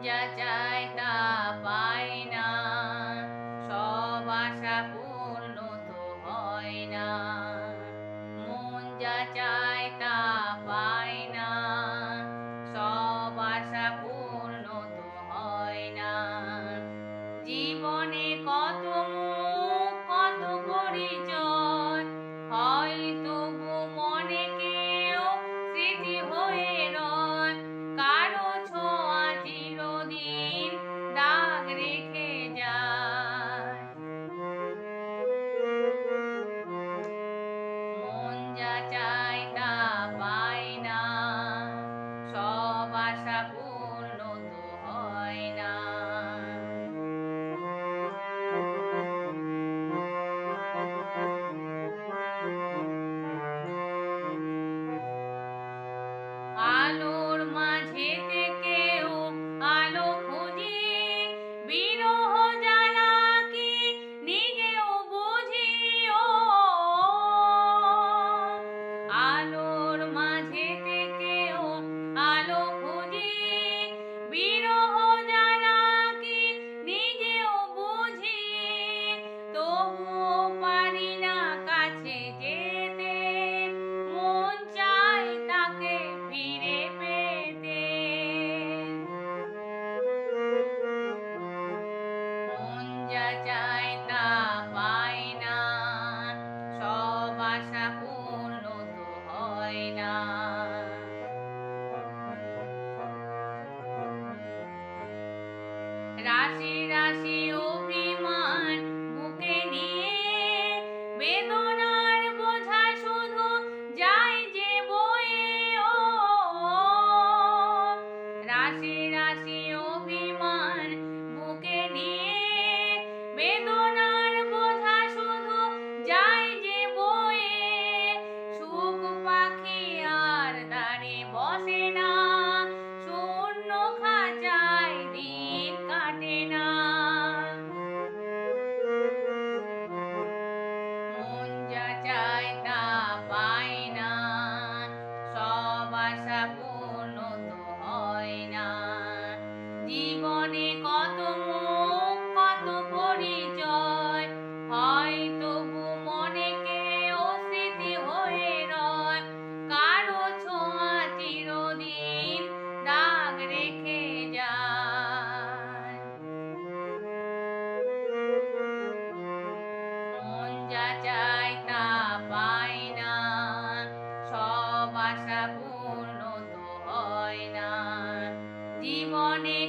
যা চায় তা পায় না, সব আশা পূর্ণ তো হয় না। মন যা চায় তা পায় না, সব আশা পূর্ণ তো হয় না। জীবনে কত মুখ কত পরিচয় হয়, তবু মনে কেউ স্মৃতি হয়ে রয়। কারো ছোঁয়া চিরদিন দাগ রেখে যায়। মন যা চায় তা পায় না, সব আশা পূর্ণ তো হয় না। আলোর মাঝেতে কেউ আলো খুঁজি, বিরহ জ্বালা কি নিজেও বুঝি। ও আলোর মাঝেতে কেউ আলো খুঁজি, বিরহ জ্বালা কি নিজেও বুঝি। তবুও পারি না কাছে যেতে, মন চায় তাকে ফিরে পেতে। মন যা চায় তা পায় না, সব আশা পূর্ণ তো হয় না। রাশি রাশি অভিমান বুকে নিয়ে, বেদনার বোঝা শুধু যায় যে বয়ে। ও রাশি রাশি অভিমান বুকে নিয়ে, বেদনার বোঝা শুধু যায় যে বয়ে। সুখ পাখি আর দাঁড়ে বসে না, শূন্য খাঁচায় দিন কাটে না। মন যা চায় তা পায় না, সব আশা পূর্ণ তো হয় না। জীবনে কত মুখ কত পরিচয় হয়, তবু মনে কেউ স্মৃতি হয়ে রয়। কারো ছোঁয়া চিরদিন দাগ রেখে যায়। মন যা চায় তা পায় না, সব আশা পূর্ণ তো হয় না। জীবনে